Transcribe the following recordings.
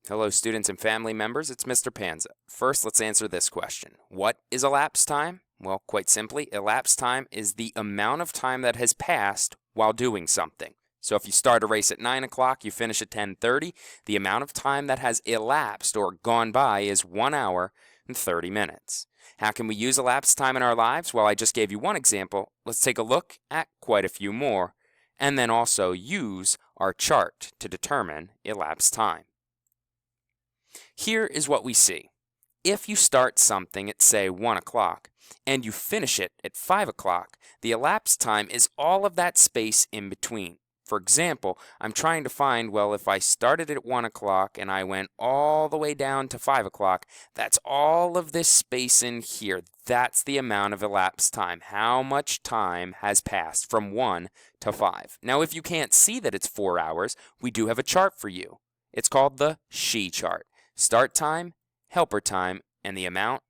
Hello students and family members, it's Mr. Panza. First, let's answer this question. What is elapsed time? Well, quite simply, elapsed time is the amount of time that has passed while doing something. So if you start a race at 9 o'clock, you finish at 10:30, the amount of time that has elapsed or gone by is 1 hour and 30 minutes. How can we use elapsed time in our lives? Well, I just gave you one example. Let's take a look at quite a few more, and then also use our chart to determine elapsed time. Here is what we see. If you start something at, say, 1 o'clock, and you finish it at 5 o'clock, the elapsed time is all of that space in between. For example, I'm trying to find, well, if I started at 1 o'clock and I went all the way down to 5 o'clock, that's all of this space in here. That's the amount of elapsed time. How much time has passed from 1 to 5? Now, if you can't see that it's 4 hours, we do have a chart for you. It's called the SHE chart. Start time, helper time, and the amount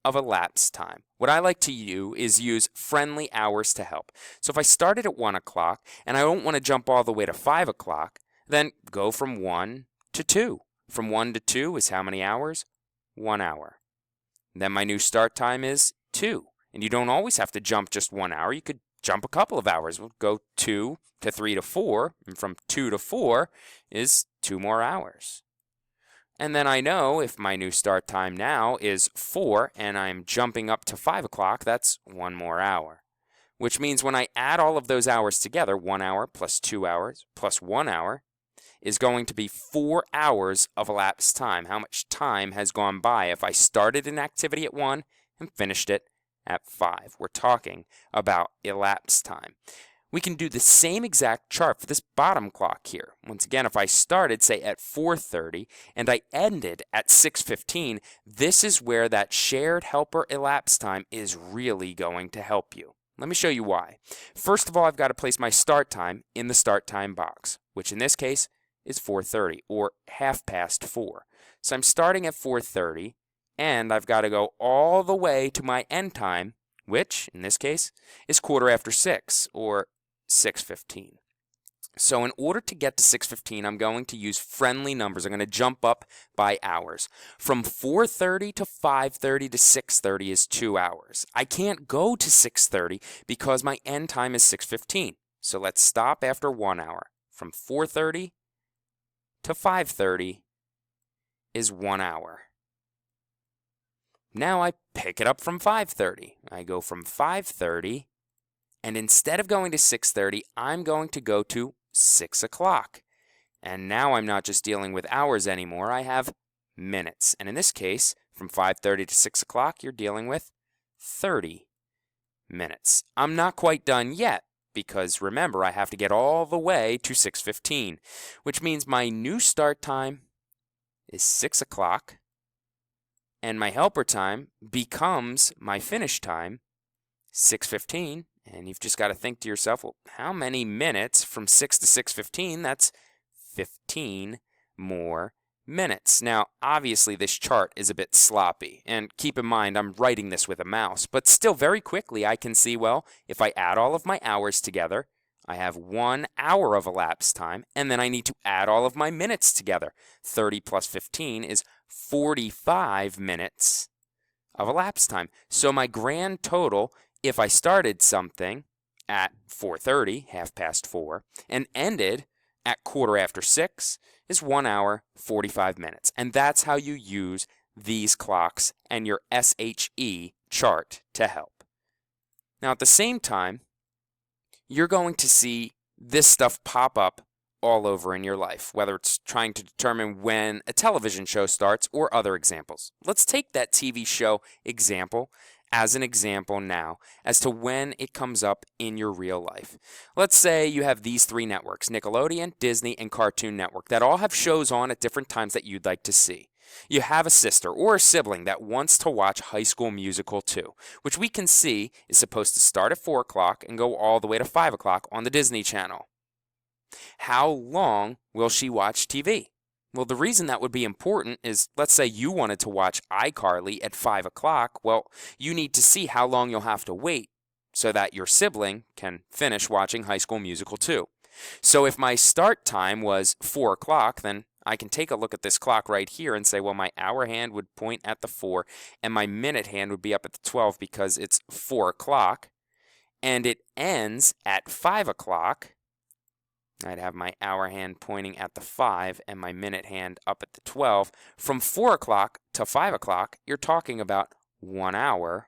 of elapsed time. What I like to do is use friendly hours to help. So if I started at 1 o'clock and I don't want to jump all the way to 5 o'clock, then go from 1 to 2. From 1 to 2 is how many hours? 1 hour. Then my new start time is 2. And you don't always have to jump just 1 hour. You could jump a couple of hours. We'll go 2 to 3 to 4. And from 2 to 4 is 2 more hours. And then I know if my new start time now is 4 and I'm jumping up to 5 o'clock, that's 1 more hour. Which means when I add all of those hours together, 1 hour plus 2 hours plus 1 hour is going to be 4 hours of elapsed time. How much time has gone by if I started an activity at 1 and finished it at 5? We're talking about elapsed time. We can do the same exact chart for this bottom clock here. Once again, if I started, say, at 4:30 and I ended at 6:15, this is where that shared helper elapsed time is really going to help you. Let me show you why. First of all, I've got to place my start time in the start time box, which in this case is 4:30 or 4:30. So I'm starting at 4:30 and I've got to go all the way to my end time, which in this case is 6:15 or 6:15. So in order to get to 6:15, I'm going to use friendly numbers. I'm going to jump up by hours. From 4:30 to 5:30 to 6:30 is 2 hours. I can't go to 6:30 because my end time is 6:15. So let's stop after 1 hour. From 4:30 to 5:30 is 1 hour. Now I pick it up from 5:30. I go from 5:30, and instead of going to 6:30, I'm going to go to 6 o'clock. And now I'm not just dealing with hours anymore, I have minutes. And in this case, from 5:30 to 6 o'clock, you're dealing with 30 minutes. I'm not quite done yet, because remember, I have to get all the way to 6:15, which means my new start time is 6 o'clock, and my helper time becomes my finish time, 6:15. And you've just got to think to yourself, well, how many minutes from 6 to 6:15? That's 15 more minutes. Now, obviously, this chart is a bit sloppy. And keep in mind, I'm writing this with a mouse. But still, very quickly, I can see, well, if I add all of my hours together, I have 1 hour of elapsed time. And then I need to add all of my minutes together. 30 plus 15 is 45 minutes of elapsed time. So my grand total, if I started something at 4:30, 4:30, and ended at 6:15, is 1 hour, 45 minutes. And that's how you use these clocks and your SHE chart to help. Now, at the same time, you're going to see this stuff pop up all over in your life, whether it's trying to determine when a television show starts or other examples. Let's take that TV show example as an example now as to when it comes up in your real life. Let's say you have these 3 networks, Nickelodeon, Disney, and Cartoon Network, that all have shows on at different times that you'd like to see. You have a sister or a sibling that wants to watch High School Musical 2, which we can see is supposed to start at 4 o'clock and go all the way to 5 o'clock on the Disney Channel. How long will she watch TV? Well, the reason that would be important is, let's say you wanted to watch iCarly at 5 o'clock. Well, you need to see how long you'll have to wait so that your sibling can finish watching High School Musical 2. So if my start time was 4 o'clock, then I can take a look at this clock right here and say, well, my hour hand would point at the 4, and my minute hand would be up at the 12 because it's 4 o'clock, and it ends at 5 o'clock. I'd have my hour hand pointing at the 5 and my minute hand up at the 12. From 4 o'clock to 5 o'clock, you're talking about 1 hour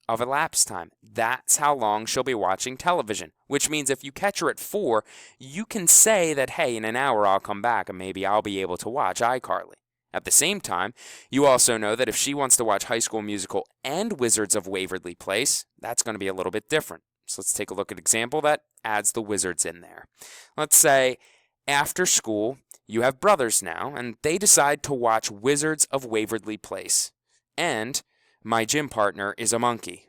of elapsed time. That's how long she'll be watching television, which means if you catch her at 4, you can say that, hey, in an hour I'll come back and maybe I'll be able to watch iCarly. At the same time, you also know that if she wants to watch High School Musical and Wizards of Waverly Place, that's going to be a little bit different. So let's take a look at an example that adds the Wizards in there. Let's say after school, you have brothers now, and they decide to watch Wizards of Waverly Place. And my gym partner is a monkey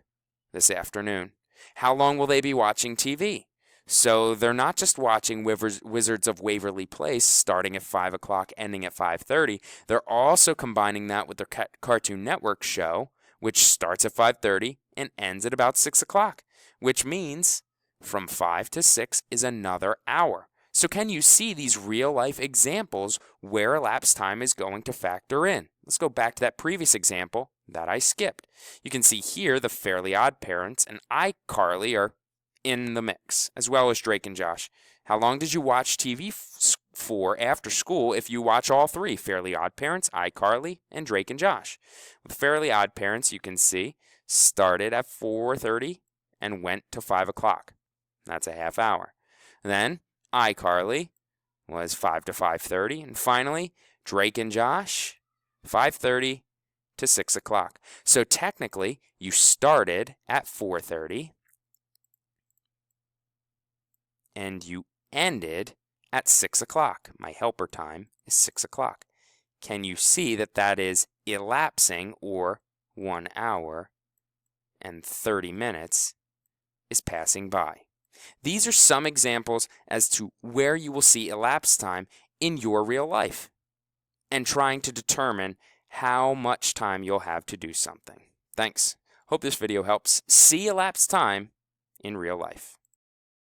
this afternoon. How long will they be watching TV? So they're not just watching Wizards of Waverly Place starting at 5 o'clock, ending at 5:30. They're also combining that with their Cartoon Network show, which starts at 5:30 and ends at about 6 o'clock, which means from 5 to 6 is another hour. So can you see these real-life examples where elapsed time is going to factor in? Let's go back to that previous example that I skipped. You can see here the Fairly Odd Parents and iCarly are in the mix, as well as Drake and Josh. How long did you watch TV for after school if you watch all three, Fairly Odd Parents, iCarly, and Drake and Josh? With Fairly Odd Parents, you can see, started at 4:30 and went to 5 o'clock. That's a half hour. Then iCarly was 5 to 5:30, and finally Drake and Josh, 5:30 to 6 o'clock. So technically, you started at 4:30 and you ended at 6 o'clock. My helper time is 6 o'clock. Can you see that that is elapsing, or 1 hour and 30 minutes is passing by? These are some examples as to where you will see elapsed time in your real life and trying to determine how much time you'll have to do something. Thanks. Hope this video helps see elapsed time in real life.